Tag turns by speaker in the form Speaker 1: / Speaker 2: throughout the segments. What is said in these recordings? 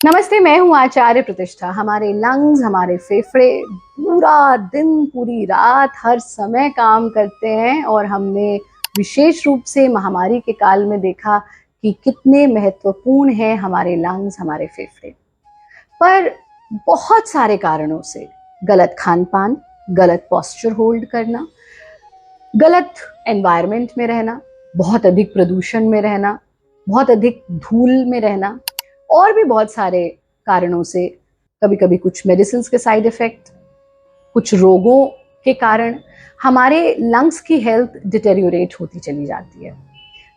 Speaker 1: नमस्ते, मैं हूँ आचार्य प्रतिष्ठा। हमारे लंग्स, हमारे फेफड़े पूरा दिन, पूरी रात, हर समय काम करते हैं और हमने विशेष रूप से महामारी के काल में देखा कि कितने महत्वपूर्ण हैं हमारे लंग्स, हमारे फेफड़े। पर बहुत सारे कारणों से गलत खान-पान, गलत पोस्चर होल्ड करना, गलत एनवायरनमेंट में रहना, बहुत अधिक प्रदूषण में रहना, बहुत अधिक धूल में रहना और भी बहुत सारे कारणों से कभी-कभी कुछ मेडिसिन के साइड इफेक्ट, कुछ रोगों के कारण हमारे लंग्स की हेल्थ डिटेरियोरेट होती चली जाती है।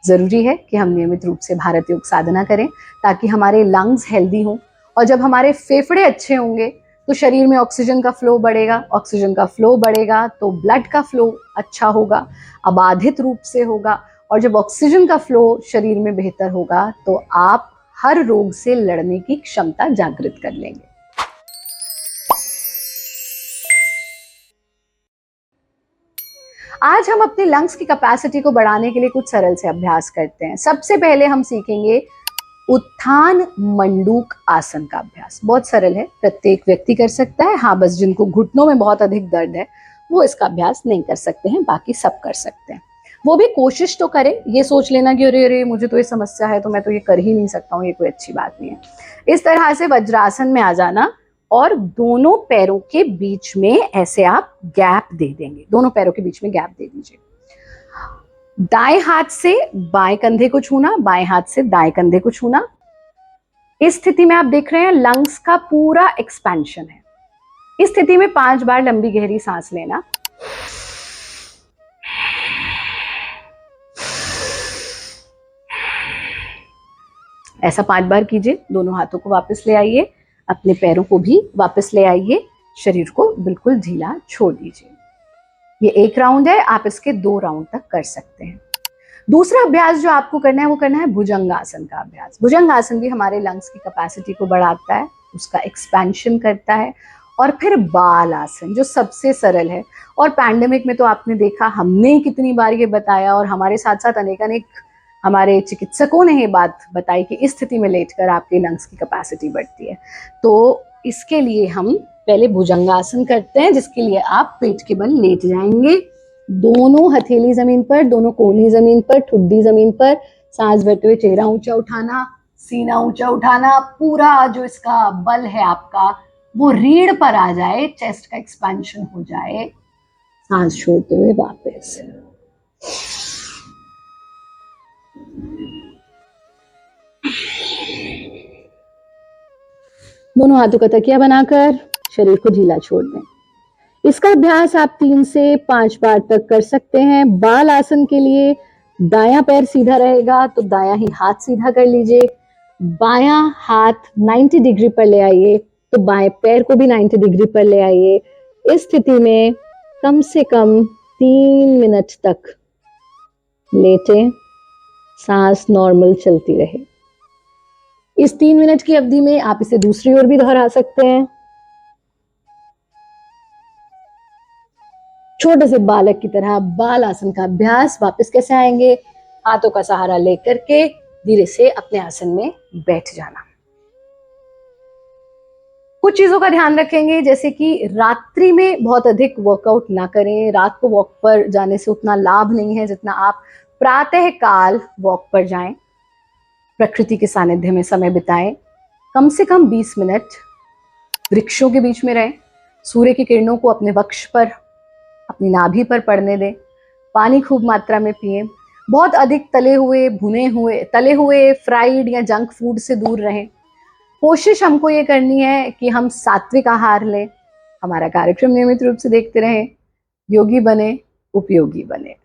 Speaker 1: ज़रूरी है कि हम नियमित रूप से भारत योग साधना करें ताकि हमारे लंग्स हेल्दी हों और जब हमारे फेफड़े अच्छे होंगे तो शरीर में ऑक्सीजन का फ्लो बढ़ेगा। ऑक्सीजन का फ्लो बढ़ेगा तो ब्लड का फ्लो अच्छा होगा, अबाधित रूप से होगा और जब ऑक्सीजन का फ्लो शरीर में बेहतर होगा तो आप हर रोग से लड़ने की क्षमता जागृत कर लेंगे। आज हम अपने लंग्स की कैपेसिटी को बढ़ाने के लिए कुछ सरल से अभ्यास करते हैं। सबसे पहले हम सीखेंगे उत्थान मंडूक आसन का अभ्यास। बहुत सरल है, प्रत्येक व्यक्ति कर सकता है। हाँ, बस जिनको घुटनों में बहुत अधिक दर्द है वो इसका अभ्यास नहीं कर सकते हैं, बाकी सब कर सकते हैं। वो भी कोशिश तो करें, ये सोच लेना कि अरे अरे मुझे तो ये समस्या है तो मैं तो ये कर ही नहीं सकता हूँ, ये कोई अच्छी बात नहीं है। इस तरह से वज्रासन में आ जाना और दोनों पैरों के बीच में ऐसे आप गैप दे देंगे, दोनों पैरों के बीच में गैप दे दीजिए। दाएं हाथ से बाएं कंधे को छूना, बाएं हाथ से दाएं कंधे को छूना। इस स्थिति में आप देख रहे हैं लंग्स का पूरा एक्सपेंशन है। इस स्थिति में 5 बार लंबी गहरी सांस लेना। ऐसा 5 बार कीजिए। दोनों हाथों को वापस ले आइए, अपने पैरों को भी वापस ले आइए, शरीर को बिल्कुल ढीला छोड़ दीजिए। ये एक राउंड है, आप इसके 2 राउंड तक कर सकते हैं। दूसरा अभ्यास जो आपको करना है वो करना है भुजंगासन का अभ्यास। भुजंगासन भी हमारे लंग्स की कैपेसिटी को बढ़ाता है, उसका एक्सपेंशन करता है। और फिर बाल आसन जो सबसे सरल है और पैंडेमिक में तो आपने देखा हमने कितनी बार ये बताया और हमारे साथ साथ अनेक हमारे चिकित्सकों ने ये बात बताई कि इस स्थिति में लेटकर आपके लंग्स की कैपेसिटी बढ़ती है। तो इसके लिए हम पहले भुजंगासन करते हैं, जिसके लिए आप पेट के बल लेट जाएंगे, दोनों हथेली जमीन पर, दोनों कोहनी जमीन पर, ठुड्डी जमीन पर, सांस भरते हुए चेहरा ऊंचा उठाना, सीना ऊंचा उठाना, पूरा जो इसका बल है आपका वो रीढ़ पर आ जाए, चेस्ट का एक्सपेंशन हो जाए। सांस छोड़ते हुए वापस। दोनों हाथों का तकिया बनाकर शरीर को ढीला छोड़ दें। इसका अभ्यास आप 3 से 5 बार तक कर सकते हैं। बाल आसन के लिए दायां पैर सीधा रहेगा तो दायां ही हाथ सीधा कर लीजिए। बायां हाथ 90 डिग्री पर ले आइए तो बाएं पैर को भी 90 डिग्री पर ले आइए। इस स्थिति में कम से कम 3 मिनट तक लेटें, सांस नॉर्मल चलती रहे। इस 3 मिनट की अवधि में आप इसे दूसरी ओर भी दोहरा सकते हैं। छोटे से बालक की तरह बाल आसन का अभ्यास। वापस कैसे आएंगे? हाथों का सहारा लेकर के धीरे से अपने आसन में बैठ जाना। कुछ चीजों का ध्यान रखेंगे, जैसे कि रात्रि में बहुत अधिक वर्कआउट ना करें। रात को वॉक पर जाने से उतना लाभ नहीं है जितना आप प्रातः काल वॉक पर जाएं, प्रकृति के सानिध्य में समय बिताएं। कम से कम 20 मिनट वृक्षों के बीच में रहें। सूर्य की किरणों को अपने वक्ष पर, अपनी नाभि पर पड़ने दें। पानी खूब मात्रा में पिएं। बहुत अधिक तले हुए फ्राइड या जंक फूड से दूर रहें। कोशिश हमको ये करनी है कि हम सात्विक आहार लें। हमारा कार्यक्रम नियमित रूप से देखते रहें। योगी बने, उपयोगी बने।